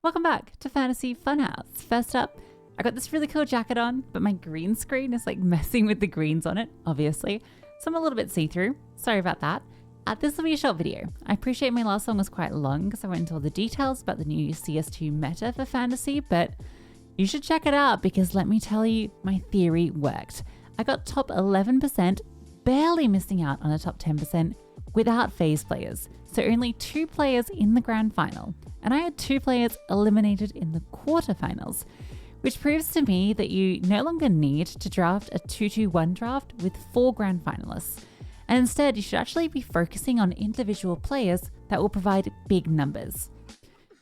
Welcome back to Fantasy Funhouse. First up, I got this really cool jacket on, but my green screen is like messing with the greens on it, obviously. So I'm a little bit see-through. Sorry about that. This will be a short video. I appreciate my last one was quite long because I went into all the details about the new CS2 meta for fantasy, but you should check it out because let me tell you, my theory worked. I got top 11%, barely missing out on a top 10% without phase players. So only 2 players in the grand final. And I had 2 players eliminated in the quarterfinals, which proves to me that you no longer need to draft a 2-2-1 draft with 4 grand finalists. And instead, you should actually be focusing on individual players that will provide big numbers.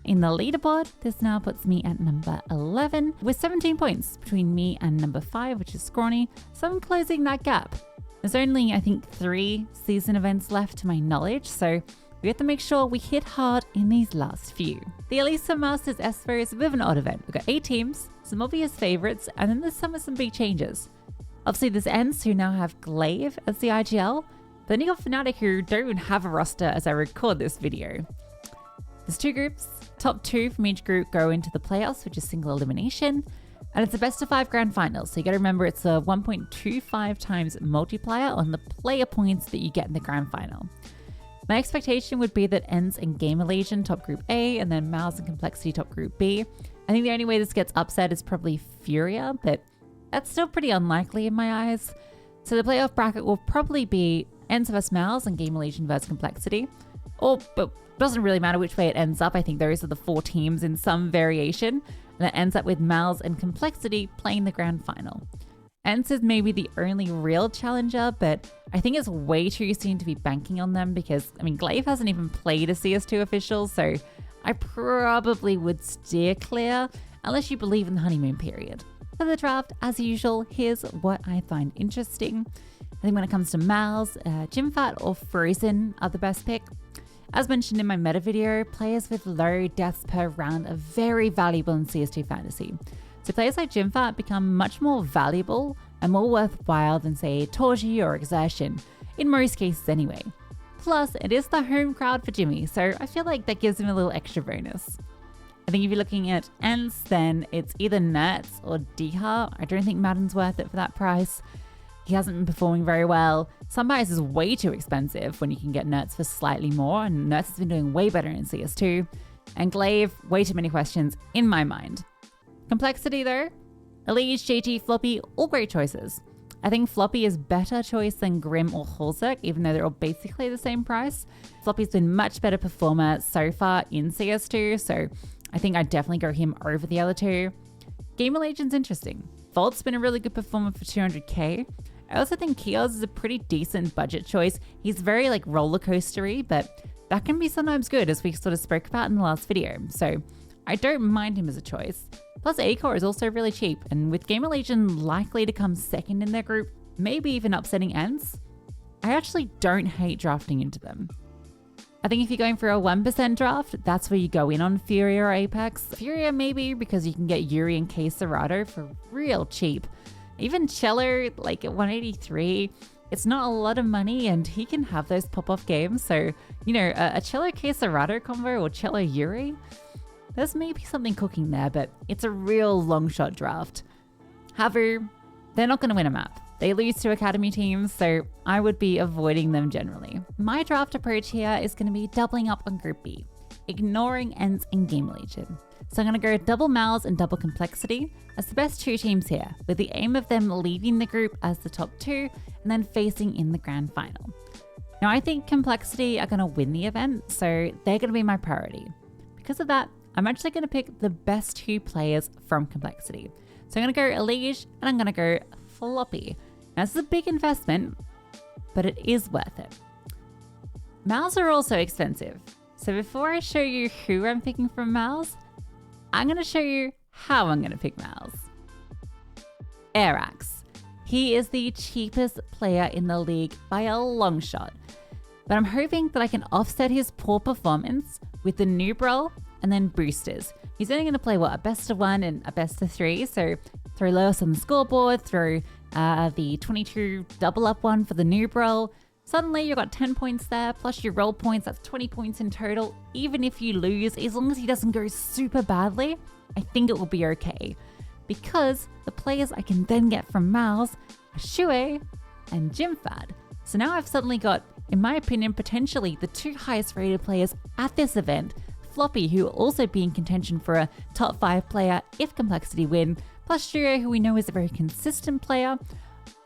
In the leaderboard, this now puts me at number 11 with 17 points between me and number 5, which is Scrawny, so I'm closing that gap. There's only, I think, 3 season events left to my knowledge, so we have to make sure we hit hard in these last few. The Elisa Masters S4 is a bit of an odd event. We've got 8 teams, some obvious favourites, and then there's some big changes. Obviously, there's Ents who now have Glaive as the IGL, but then you got Fnatic who don't even have a roster as I record this video. There's 2 groups. Top 2 from each group go into the playoffs, which is single elimination. And it's a best of 5 grand finals. So you got to remember it's a 1.25 times multiplier on the player points that you get in the grand final. My expectation would be that Ents and Gamer Legion top group A and then Mouse and Complexity top group B. I think the only way this gets upset is probably Furia, but that's still pretty unlikely in my eyes. So the playoff bracket will probably be Ents vs Mouse and Gamer Legion vs Complexity. But it doesn't really matter which way it ends up. I think those are the 4 teams in some variation. And it ends up with Mouse and Complexity playing the grand final. Ents is maybe the only real challenger, but I think it's way too soon to be banking on them because, Glaive hasn't even played a CS2 official, so I probably would steer clear unless you believe in the honeymoon period. For the draft, as usual, here's what I find interesting. I think when it comes to Mouse, Gymfat or Frozen are the best pick. As mentioned in my meta video, players with low deaths per round are very valuable in CS2 fantasy. So players like Gymfat become much more valuable and more worthwhile than, say, Torji or Exertion, in most cases anyway. Plus, it is the home crowd for Jimmy, so I feel like that gives him a little extra bonus. I think if you're looking at Ents, then it's either Nerts or Diha. I don't think Madden's worth it for that price. He hasn't been performing very well. Sunbias is way too expensive when you can get Nerts for slightly more, and Nerts has been doing way better in CS2. And Glaive, way too many questions in my mind. Complexity though, Elise, JT, Floppy, all great choices. I think Floppy is better choice than Grim or Holzek, even though they're all basically the same price. Floppy's been much better performer so far in CS2, so I think I'd definitely go him over the other 2. Gamer Legion's interesting. Volt's been a really good performer for 200k. I also think Kiosk is a pretty decent budget choice. He's very roller coastery, but that can be sometimes good, as we sort of spoke about in the last video. So I don't mind him as a choice. Plus Acor is also really cheap, and with Gamer Legion likely to come second in their group, maybe even upsetting Ents, I actually don't hate drafting into them. I think if you're going for a 1% draft, that's where you go in on Furia or Apex. Furia maybe because you can get Yuri and K Serato for real cheap. Even Cello, at 183, it's not a lot of money and he can have those pop-off games. So, a Cello K Serato combo or Cello Yuri, there's maybe something cooking there, but it's a real long shot draft. Havu, they're not going to win a map. They lose to academy teams, so I would be avoiding them generally. My draft approach here is going to be doubling up on Group B, ignoring Ents and Game Legion. So I'm going to go double Mouse and double Complexity as the best 2 teams here, with the aim of them leaving the group as the top 2 and then facing in the grand final. Now I think Complexity are going to win the event, so they're going to be my priority. Because of that, I'm actually going to pick the best 2 players from Complexity. So I'm going to go Elige and I'm going to go Floppy. Now this is a big investment, but it is worth it. Mouse are also expensive. So before I show you who I'm picking from Mouse, I'm going to show you how I'm going to pick Mouse. Airax. He is the cheapest player in the league by a long shot, but I'm hoping that I can offset his poor performance with the noob role and then boosters. He's only going to play, a best of 1 and a best of 3, so throw lowest on the scoreboard, throw the 22 double up one for the noob role. Suddenly you got 10 points there, plus your roll points, that's 20 points in total. Even if you lose, as long as he doesn't go super badly, I think it will be okay. Because the players I can then get from Mouse are Shuey and Jimfad. So now I've suddenly got, in my opinion, potentially the 2 highest rated players at this event. Floppy, who will also be in contention for a top 5 player if Complexity win, plus Shuey, who we know is a very consistent player.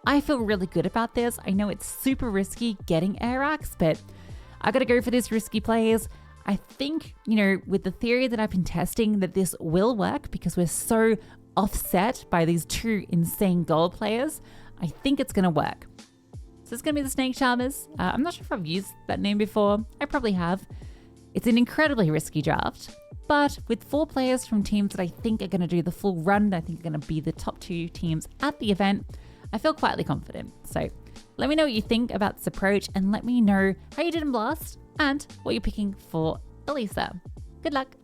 I feel really good about this. I know it's super risky getting Airax, but I gotta go for these risky plays. I think, with the theory that I've been testing, that this will work because we're so offset by these 2 insane gold players. I think it's gonna work. So it's gonna be the Snake Charmers. I'm not sure if I've used that name before. I probably have. It's an incredibly risky draft, but with 4 players from teams that I think are gonna do the full run, I think are gonna be the top 2 teams at the event, I feel quietly confident. So let me know what you think about this approach and let me know how you did in Blast and what you're picking for Elisa. Good luck.